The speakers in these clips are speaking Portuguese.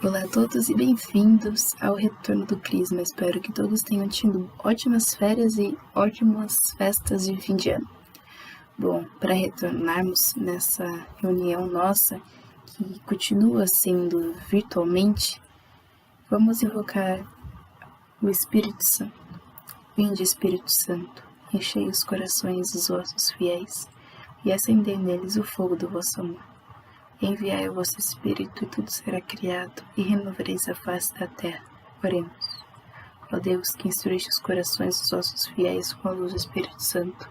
Olá a todos e bem-vindos ao retorno do Crisma. Espero que todos tenham tido ótimas férias e ótimas festas de fim de ano. Bom, para retornarmos nessa reunião nossa, que continua sendo virtualmente, vamos invocar o Espírito Santo. Vinde, Espírito Santo, enchei os corações dos vossos fiéis e acendei neles o fogo do vosso amor. Enviai o vosso Espírito, e tudo será criado, e renovareis a face da terra. Oremos. Ó Deus, que instruíste os corações dos vossos fiéis com a luz do Espírito Santo,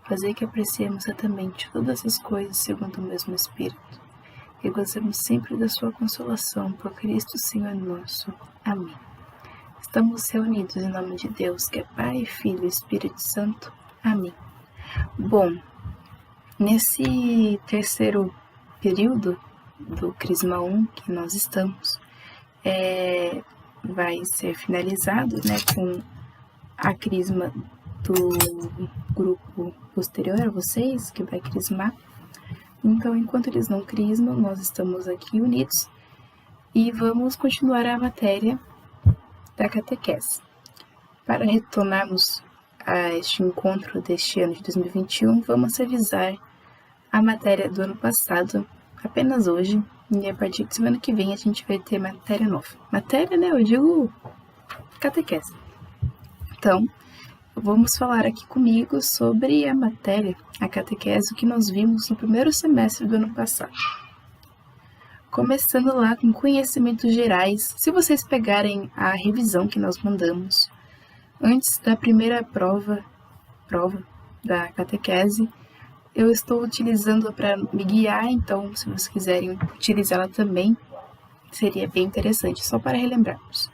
fazei que apreciemos exatamente todas as coisas segundo o mesmo Espírito, e gozemos sempre da sua consolação, por Cristo Senhor nosso. Amém. Estamos reunidos em nome de Deus, que é Pai, Filho e Espírito Santo. Amém. Bom, nesse terceiro período do Crisma 1 que nós estamos, vai ser finalizado, com a Crisma do grupo posterior a vocês, que vai crismar. Então, enquanto eles não crismam, nós estamos aqui unidos e vamos continuar a matéria da catequese. Para retornarmos a este encontro deste ano de 2021, vamos revisar a matéria do ano passado, apenas hoje, e a partir de semana que vem a gente vai ter matéria nova. Matéria, eu digo catequese. Então, vamos falar aqui comigo sobre a matéria, a catequese, que nós vimos no primeiro semestre do ano passado. Começando lá com conhecimentos gerais, se vocês pegarem a revisão que nós mandamos, antes da primeira prova da catequese, eu estou utilizando para me guiar, então se vocês quiserem utilizá-la também, seria bem interessante, só para relembrarmos.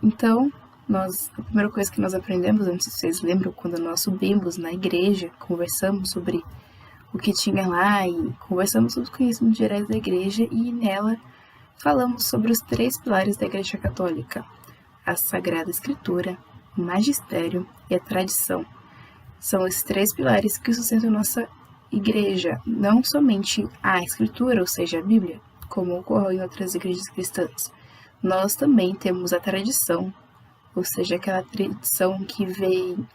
Então, a primeira coisa que nós aprendemos, não sei se vocês lembram, quando nós subimos na igreja, conversamos sobre o que tinha lá e conversamos sobre os conhecimentos gerais da igreja, e nela falamos sobre os 3 pilares da Igreja Católica: a Sagrada Escritura, o Magistério e a Tradição. São esses 3 pilares que sustentam a nossa igreja, não somente a Escritura, ou seja, a Bíblia, como ocorre em outras igrejas cristãs. Nós também temos a tradição, ou seja, aquela tradição que vem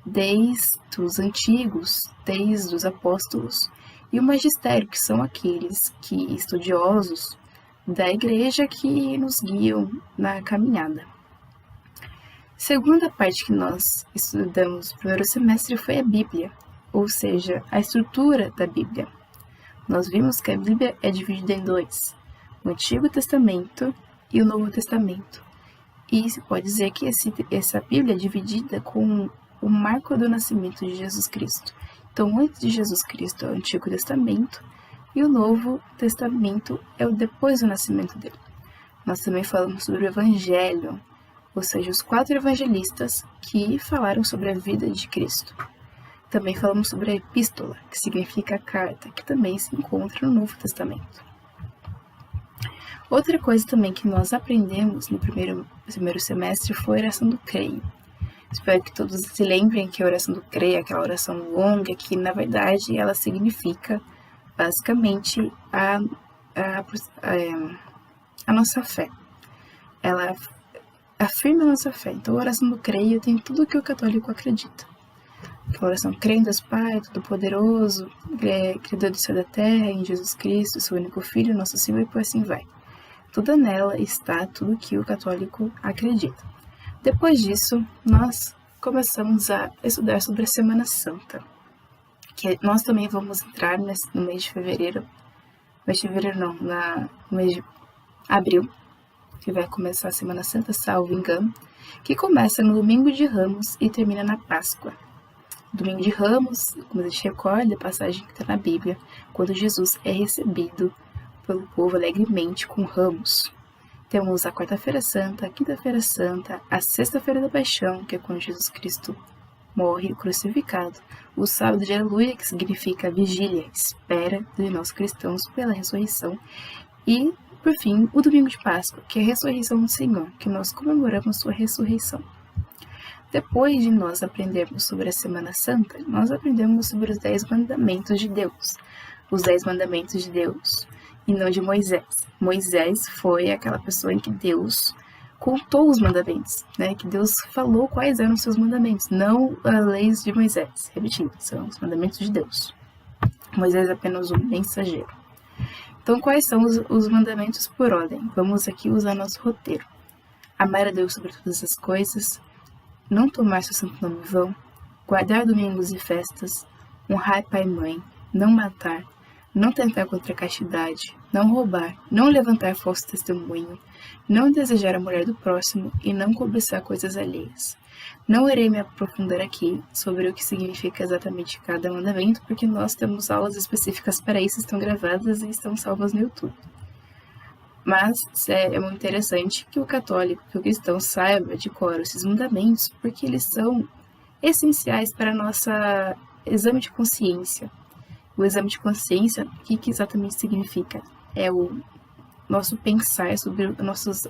desde os antigos, desde os apóstolos, e o magistério, que são aqueles estudiosos da igreja que nos guiam na caminhada. Segunda parte que nós estudamos no primeiro semestre foi a Bíblia, ou seja, a estrutura da Bíblia. Nós vimos que a Bíblia é dividida em 2, o Antigo Testamento e o Novo Testamento. E se pode dizer que essa Bíblia é dividida com o marco do nascimento de Jesus Cristo. Então, antes de Jesus Cristo é o Antigo Testamento e o Novo Testamento é o depois do nascimento dele. Nós também falamos sobre o Evangelho, ou seja, os 4 evangelistas que falaram sobre a vida de Cristo. Também falamos sobre a epístola, que significa carta, que também se encontra no Novo Testamento. Outra coisa também que nós aprendemos no primeiro semestre foi a oração do creio. Espero que todos se lembrem que a oração do creio é aquela oração longa, que na verdade ela significa basicamente a nossa fé. Ela afirma a nossa fé. Então, a oração do creio tem tudo o que o católico acredita. A oração: creio em Deus Pai, Todo-Poderoso, Criador do céu e da terra, em Jesus Cristo, seu único Filho, nosso Senhor, e por assim vai. Tudo nela está tudo o que o católico acredita. Depois disso, nós começamos a estudar sobre a Semana Santa, que nós também vamos entrar no mês de fevereiro, no mês de abril, que vai começar a Semana Santa, salvo engano, que começa no Domingo de Ramos e termina na Páscoa. Domingo de Ramos, como a gente recorda, a passagem que está na Bíblia, quando Jesus é recebido pelo povo alegremente com ramos. Temos a Quarta-feira Santa, a Quinta-feira Santa, a Sexta-feira da Paixão, que é quando Jesus Cristo morre crucificado, o Sábado de Aleluia, que significa vigília, espera de nós cristãos pela ressurreição, e, por fim, o Domingo de Páscoa, que é a ressurreição do Senhor, que nós comemoramos sua ressurreição. Depois de nós aprendermos sobre a Semana Santa, nós aprendemos sobre os 10 mandamentos de Deus. Os 10 mandamentos de Deus, e não de Moisés. Moisés foi aquela pessoa em que Deus contou os mandamentos, né? Que Deus falou quais eram os seus mandamentos, não as leis de Moisés. Repetindo, são os mandamentos de Deus. Moisés é apenas um mensageiro. Então, quais são os mandamentos por ordem? Vamos aqui usar nosso roteiro. Amar a Deus sobre todas as coisas, não tomar seu santo nome em vão, guardar domingos e festas, honrar pai e mãe, não matar, não tentar contra a castidade, não roubar, não levantar falso testemunho, não desejar a mulher do próximo e não cobiçar coisas alheias. Não irei me aprofundar aqui sobre o que significa exatamente cada mandamento, porque nós temos aulas específicas para isso, estão gravadas e estão salvas no YouTube. Mas é muito interessante que o católico, que o cristão saiba de cor esses mandamentos, porque eles são essenciais para nossa exame de consciência. O exame de consciência, o que exatamente significa? É o nosso pensar sobre nossos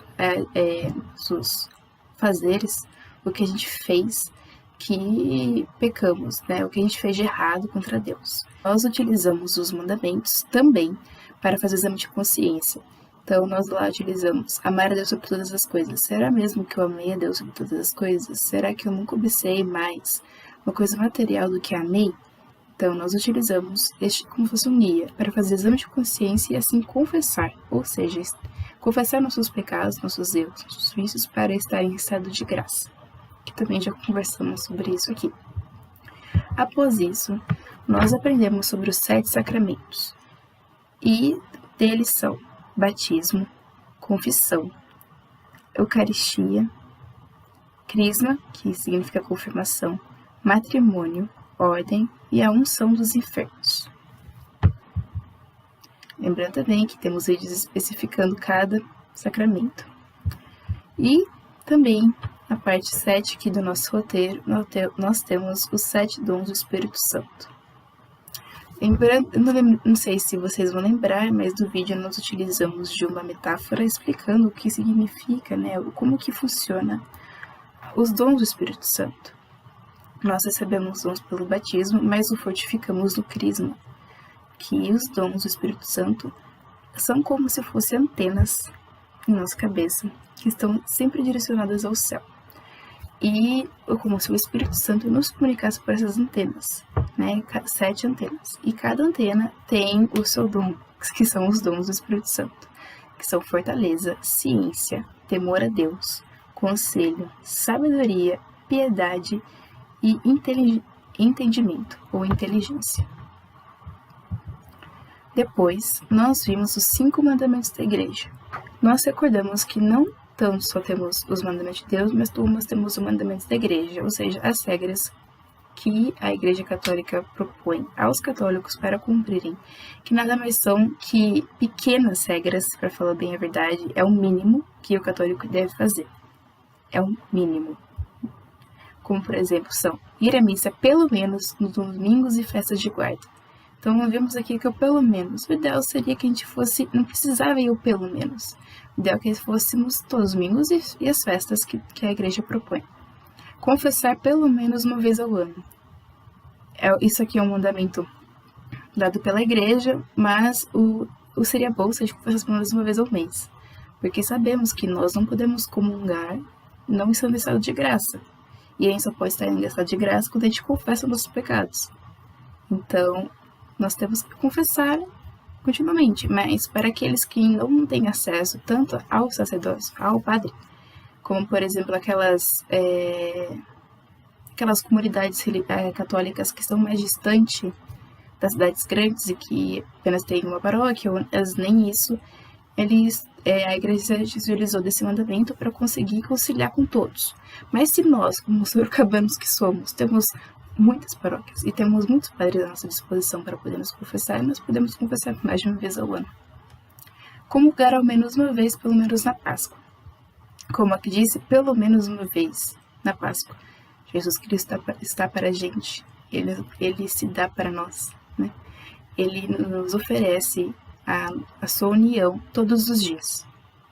fazeres, o que a gente fez que pecamos, né? O que a gente fez de errado contra Deus. Nós utilizamos os mandamentos também para fazer o exame de consciência. Então, nós lá utilizamos amar a Deus sobre todas as coisas. Será mesmo que eu amei a Deus sobre todas as coisas? Será que eu nunca cobicei mais uma coisa material do que amei? Então, nós utilizamos este como fosse um guia para fazer exame de consciência e assim confessar, ou seja, confessar nossos pecados, nossos erros, nossos vícios para estar em estado de graça, que também já conversamos sobre isso aqui. Após isso, nós aprendemos sobre os 7 sacramentos, e deles são batismo, confissão, eucaristia, crisma, que significa confirmação, matrimônio, ordem e a unção dos enfermos. Lembrando também que temos vídeos especificando cada sacramento. E também, na parte 7 aqui do nosso roteiro, nós temos os 7 dons do Espírito Santo. Lembrando, não sei se vocês vão lembrar, mas no vídeo nós utilizamos de uma metáfora explicando o que significa, né, como que funciona os dons do Espírito Santo. Nós recebemos os dons pelo batismo, mas o fortificamos no crisma, que os dons do Espírito Santo são como se fossem antenas em nossa cabeça, que estão sempre direcionadas ao céu. E como se o Espírito Santo nos comunicasse por essas antenas, né? 7 antenas. E cada antena tem o seu dom, que são os dons do Espírito Santo, que são fortaleza, ciência, temor a Deus, conselho, sabedoria, piedade e entendimento ou inteligência. Depois, nós vimos os 5 mandamentos da igreja. Nós recordamos que não tanto só temos os mandamentos de Deus, mas temos os mandamentos da igreja, ou seja, as regras que a Igreja Católica propõe aos católicos para cumprirem, que nada mais são que pequenas regras, para falar bem a verdade, é o mínimo que o católico deve fazer. É o mínimo. Como, por exemplo, são ir à missa pelo menos nos domingos e festas de guarda. Então, vemos aqui que o pelo menos, o ideal seria que a gente fosse, não precisava ir o pelo menos. O ideal é que fôssemos todos os domingos e as festas que a igreja propõe. Confessar pelo menos uma vez ao ano. Isso aqui é um mandamento dado pela igreja, mas seria bom se a gente confessasse pelo menos uma vez ao mês. Porque sabemos que nós não podemos comungar não estando em estado de graça. E a gente só pode estar em estado de graça quando a gente confessa nossos pecados. Então, nós temos que confessar continuamente, mas para aqueles que não têm acesso tanto ao sacerdócio, ao padre, como, por exemplo, aquelas comunidades católicas que estão mais distantes das cidades grandes e que apenas têm uma paróquia, ou nem isso, a igreja utilizou desse mandamento para conseguir conciliar com todos. Mas se nós, como sorocabanos que somos, temos muitas paróquias e temos muitos padres à nossa disposição para podermos confessar, nós podemos confessar mais de uma vez ao ano. Comungar ao menos uma vez, pelo menos na Páscoa. Como aqui disse, pelo menos uma vez na Páscoa. Jesus Cristo está para a gente, ele se dá para nós, né? Ele nos oferece a sua união todos os dias.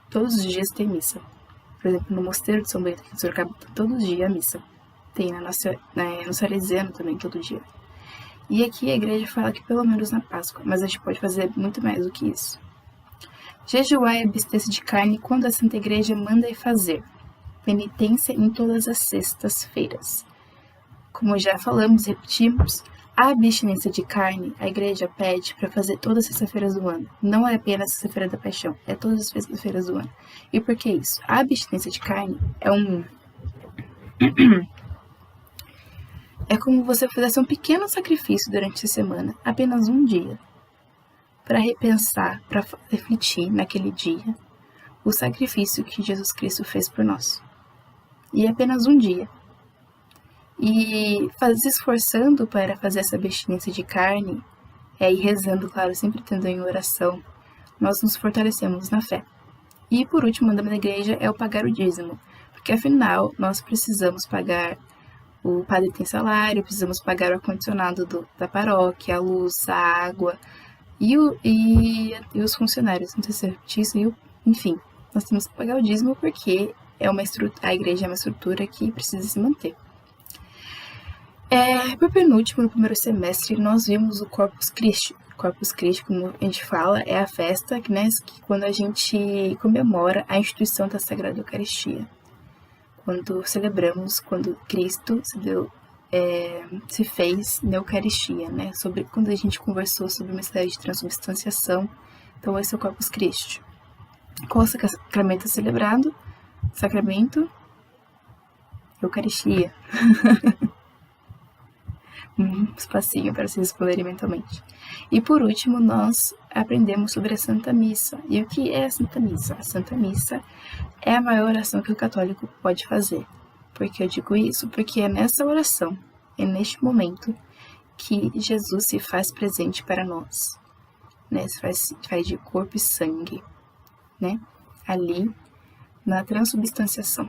Todos os dias tem missa. Por exemplo, no Mosteiro de São Bento, aqui em Sorocaba, todo dia a missa. Tem no Salesiano também, todo dia. E aqui a igreja fala que pelo menos na Páscoa, mas a gente pode fazer muito mais do que isso. Jejuar e abster-se de carne quando a Santa Igreja manda fazer. Penitência em todas as sextas-feiras. Como já falamos e repetimos, a abstinência de carne, a Igreja pede para fazer todas as sextas-feiras do ano. Não é apenas a sexta-feira da Paixão, é todas as sextas-feiras do ano. E por que isso? A abstinência de carne é como você fizesse um pequeno sacrifício durante a semana, apenas um dia, para repensar, para refletir naquele dia o sacrifício que Jesus Cristo fez por nós. E apenas um dia. E se esforçando para fazer essa abstinência de carne, e rezando, claro, sempre tendo em oração, nós nos fortalecemos na fé. E por último, o mandamento da igreja é o pagar o dízimo, porque afinal nós precisamos pagar, o padre tem salário, precisamos pagar o ar-condicionado da paróquia, a luz, a água e os funcionários, não sei se eu repeti isso, enfim, nós temos que pagar o dízimo porque a igreja é uma estrutura que precisa se manter. Por penúltimo, no primeiro semestre, nós vimos o Corpus Christi. Corpus Christi, como a gente fala, é a festa, né, que quando a gente comemora a instituição da Sagrada Eucaristia. Quando celebramos, quando Cristo se fez na Eucaristia, né, quando a gente conversou sobre o mistério de transubstanciação. Então, esse é o Corpus Christi. Qual sacramento é celebrado? Sacramento Eucaristia. Espacinho para vocês responderem mentalmente. E por último, nós aprendemos sobre a Santa Missa. E o que é a Santa Missa? A Santa Missa é a maior oração que o católico pode fazer. Por que eu digo isso? Porque é nessa oração, é neste momento, que Jesus se faz presente para nós. Né? Se faz de corpo e sangue, né? Ali, na transubstanciação.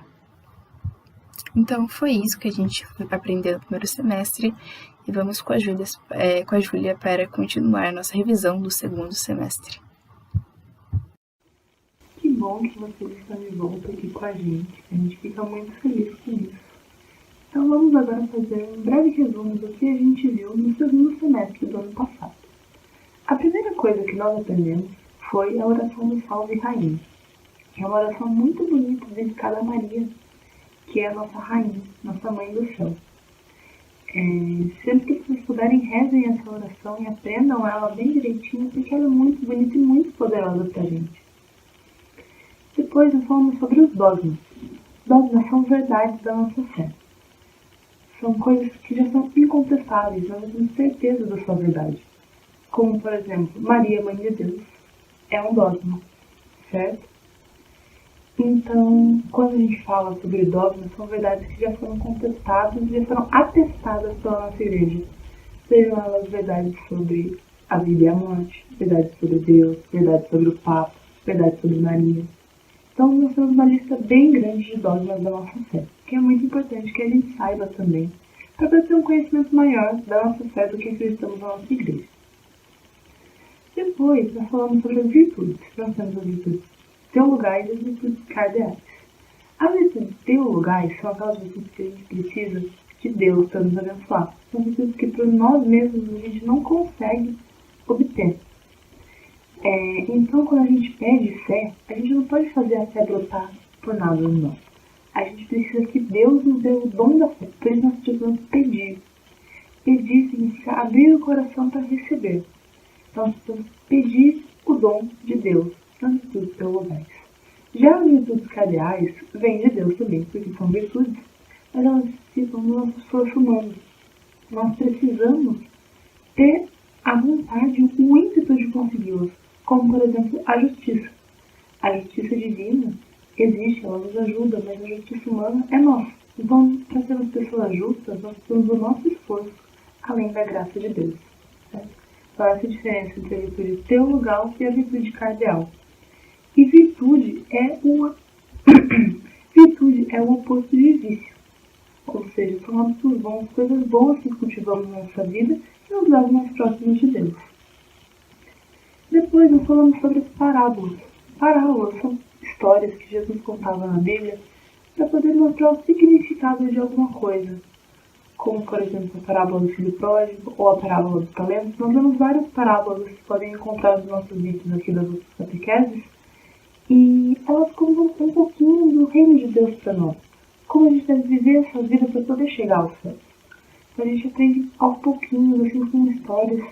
Então, foi isso que a gente aprendeu no primeiro semestre e vamos com a Júlia para continuar a nossa revisão do segundo semestre. Que bom que vocês estão de volta aqui com a gente fica muito feliz com isso. Então, vamos agora fazer um breve resumo do que a gente viu no segundo semestre do ano passado. A primeira coisa que nós aprendemos foi a oração do Salve Rainha, que é uma oração muito bonita dedicada a Maria, que é a nossa rainha, nossa mãe do céu. Sempre que vocês puderem, rezem essa oração e aprendam ela bem direitinho, porque ela é muito bonita e muito poderosa pra gente. Depois nós falamos sobre os dogmas. Dogmas são verdades da nossa fé. São coisas que já são incontestáveis, nós temos certeza da sua verdade. Como, por exemplo, Maria, Mãe de Deus, é um dogma, certo? Então, quando a gente fala sobre dogmas, são verdades que já foram contestadas e já foram atestadas pela nossa igreja. Sejam elas verdades sobre a vida e a morte, verdades sobre Deus, verdades sobre o Papa, verdades sobre Maria. Então, nós temos uma lista bem grande de dogmas da nossa fé, que é muito importante que a gente saiba também, para ter um conhecimento maior da nossa fé do que acreditamos na nossa igreja. Depois, nós falamos sobre as virtudes. Nós temos as virtudes teologais e as virtudes cardeais. As virtudes teologais são aquelas virtudes que a gente precisa de Deus para nos abençoar. São virtudes que por nós mesmos a gente não consegue obter. Então, quando a gente pede fé, a gente não pode fazer a fé brotar por nada em nós. A gente precisa que Deus nos dê o dom da fé. Por isso nós precisamos pedir. Pedir significa abrir o coração para receber. Então, nós precisamos pedir o dom de Deus nas virtudes teologais. Já as virtudes cardeais vêm de Deus também, porque são virtudes, mas elas precisam do nosso esforço humano. Nós precisamos ter a vontade, o ímpeto de consegui-las, como, por exemplo, a justiça. A justiça divina existe, ela nos ajuda, mas a justiça humana é nossa. Então, para sermos pessoas justas, nós precisamos do nosso esforço, além da graça de Deus. Certo? Então, essa é a diferença entre a virtude teologal e a virtude cardeal. E virtude é o oposto de vício. Ou seja, são hábitos bons, coisas boas que cultivamos na nossa vida e nos levam mais próximos de Deus. Depois nós falamos sobre as parábolas. Parábolas são histórias que Jesus contava na Bíblia para poder mostrar o significado de alguma coisa. como, por exemplo, a parábola do filho pródigo ou a parábola dos talentos. Nós vemos várias parábolas que podem encontrar nos nossos vídeos aqui das outras catequeses, e elas contam um pouquinho do reino de Deus para nós, como a gente deve viver essa vida para poder chegar ao céu. Então a gente aprende aos pouquinhos, assim como histórias,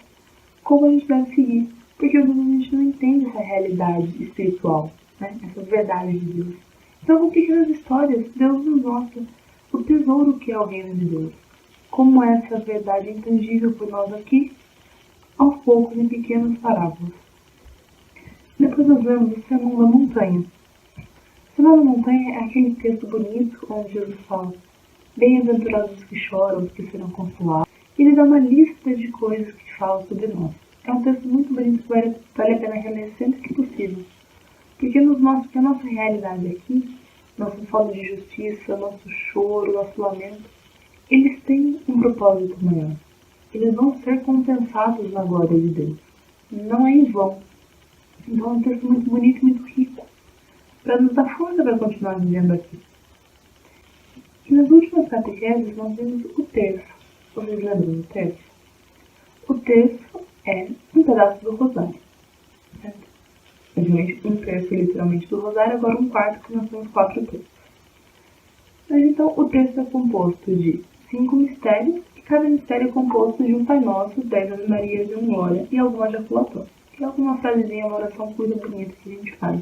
como a gente deve seguir, porque às vezes a gente não entende essa realidade espiritual, né? Essa verdade de Deus. Então, com pequenas histórias, Deus nos mostra o tesouro que é o reino de Deus, como é essa verdade intangível por nós aqui, aos poucos, em pequenas parábolas. Depois nós vemos o Sermão da Montanha. O Sermão da Montanha é aquele texto bonito onde Jesus fala: bem-aventurados os que choram, porque serão consolados. Ele dá uma lista de coisas que falam sobre nós. É um texto muito bonito que vale a pena reler sempre que possível, porque nos mostra que a nossa realidade aqui, nossa falta de justiça, nosso choro, nosso lamento, eles têm um propósito maior. Eles vão ser compensados na glória de Deus. Não é em vão. Então é um texto muito bonito e muito rico, para nos dar força para continuar vivendo aqui. E nas últimas catequeses nós vimos o terço. Vocês lembram do terço? O terço é um pedaço do rosário, certo? Obviamente, um terço literalmente do rosário, agora um quarto, que nós temos 4 terços. Mas então, o terço é composto de 5 mistérios, e cada mistério é composto de um Pai Nosso, 10 Ave Marias e um Glória, e alguma jaculatória, que é alguma frasezinha, uma oração curta e bonita que a gente faz.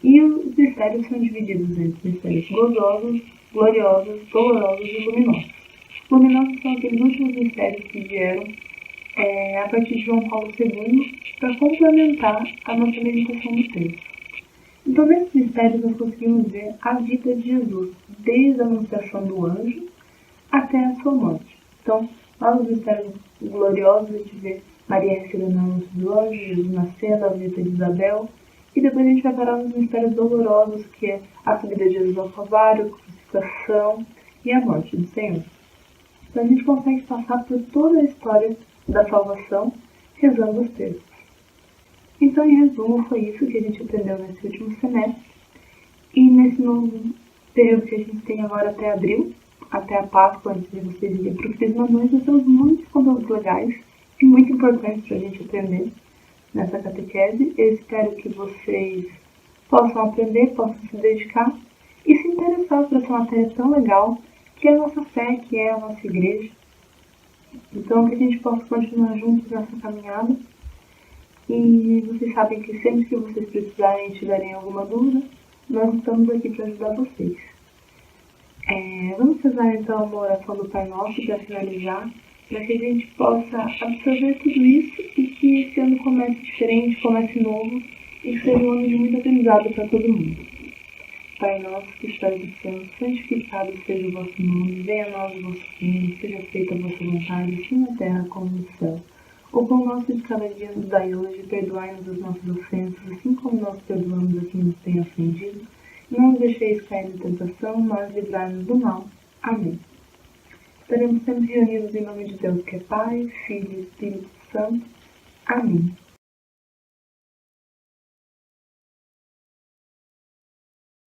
E os mistérios são divididos entre mistérios gozosos, gloriosos, dolorosos e luminosos. Luminosos são aqueles últimos mistérios que vieram a partir de João Paulo II para complementar a nossa meditação do texto. Então, nesses mistérios, nós conseguimos ver a vida de Jesus, desde a anunciação do anjo até a sua morte. Então, lá nos mistérios gloriosos, a gente vê Maria recebendo o anúncio do anjo, Jesus nascendo, a visita de Isabel, e depois a gente vai parar nos mistérios dolorosos, que é a subida de Jesus ao Calvário, a crucificação e a morte do Senhor. Então, a gente consegue passar por toda a história da salvação rezando os textos. Então, em resumo, foi isso que a gente aprendeu nesse último semestre. E nesse novo período que a gente tem agora até abril, até a Páscoa, antes de vocês irem para o Crisma, nós temos muitos conteúdos legais e muito importantes para a gente aprender nessa catequese. Eu espero que vocês possam aprender, possam se dedicar e se interessar por essa matéria tão legal que é a nossa fé, que é a nossa igreja. Então, que a gente possa continuar juntos nessa caminhada. E vocês sabem que sempre que vocês precisarem e tiverem alguma dúvida, nós estamos aqui para ajudar vocês. Vamos rezar então uma oração do Pai Nosso para finalizar, para que a gente possa absorver tudo isso e que esse ano comece diferente, comece novo e que seja um ano de muito aprendizado para todo mundo. Pai nosso que estás no céu, santificado seja o vosso nome, venha a nós o vosso reino, seja feita a vossa vontade, assim na terra como no céu. O pão nosso de cada dia nos dai hoje, perdoai-nos as nossas ofensas, assim como nós perdoamos a quem nos tem ofendido. Não nos deixeis cair na tentação, mas livrai-nos do mal. Amém. Estaremos sempre reunidos em nome de Deus, que é Pai, Filho e Espírito Santo. Amém.